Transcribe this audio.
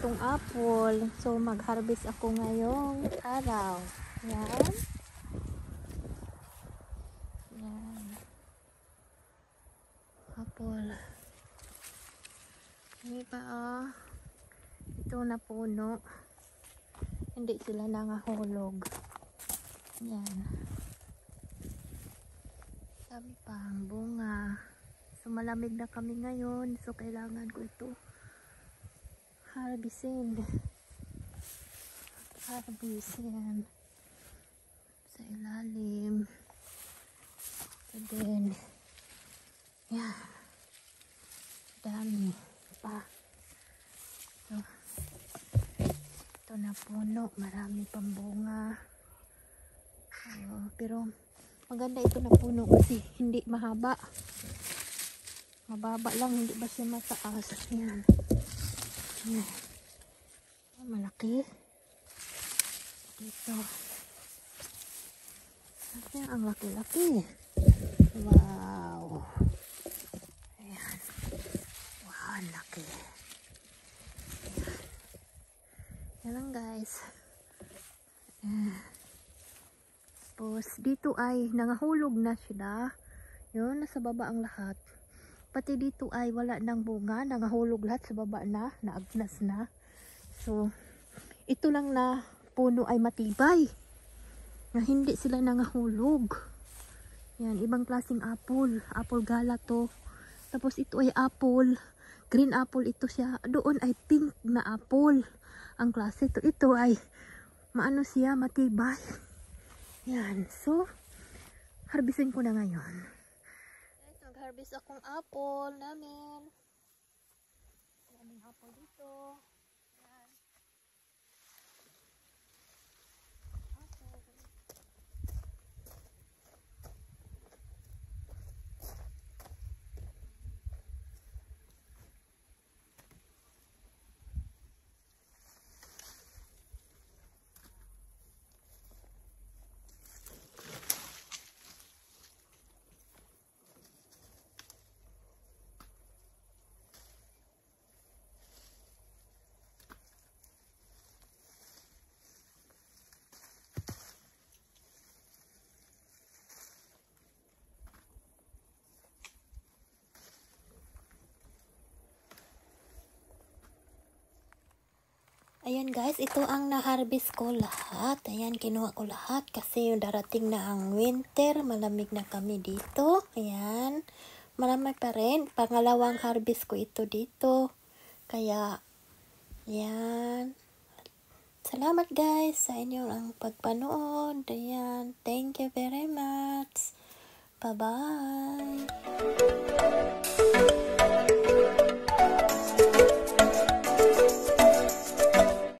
itong apple. So, mag-harvest ako ngayong araw. Yan. Yan. Apple. Hindi pa, oh. Ito na puno. Hindi sila nangahulog. Yan. Sabi pa, ang bunga. So, malamig na kami ngayon. So, kailangan ko ito harvestin. Yan. Sa ilalim. And then, yan. Dami pa. So, ito na puno. Marami pang bunga. Pero, maganda ito na puno kasi hindi mahaba. Mababa lang, hindi ba siya mataas. Yan. Yan. Malaki. Dito. Yan, ang laki-laki. Wow. Ayan. Wow, ang laki. Ayan. Yan lang guys. Tapos, dito ay nangahulog na sila. Yun, nasa baba ang lahat. Pati dito ay wala ng bunga, nangahulog lahat sa baba na, naagnas na. So, ito lang na puno ay matibay. Na hindi sila nangahulog. Yan, ibang klaseng apple. Apple gala to. Tapos ito ay apple. Green apple ito siya. Doon ay pink na apple. Ang klase ito. Ito ay maano siya, matibay. Yan. So, harvestin ko na ngayon. Nag-harvest akong apple namin. Daming apple dito. Yan. Apple. Ayan guys, ito ang na-harvest ko lahat. Ayan, kinuha ko lahat kasi darating na ang winter. Malamig na kami dito. Ayan, marami pa rin. Pangalawang harvest ko ito dito. Kaya, ayan. Salamat guys sa inyong ang pagpanood. Ayan, thank you very much. Bye-bye.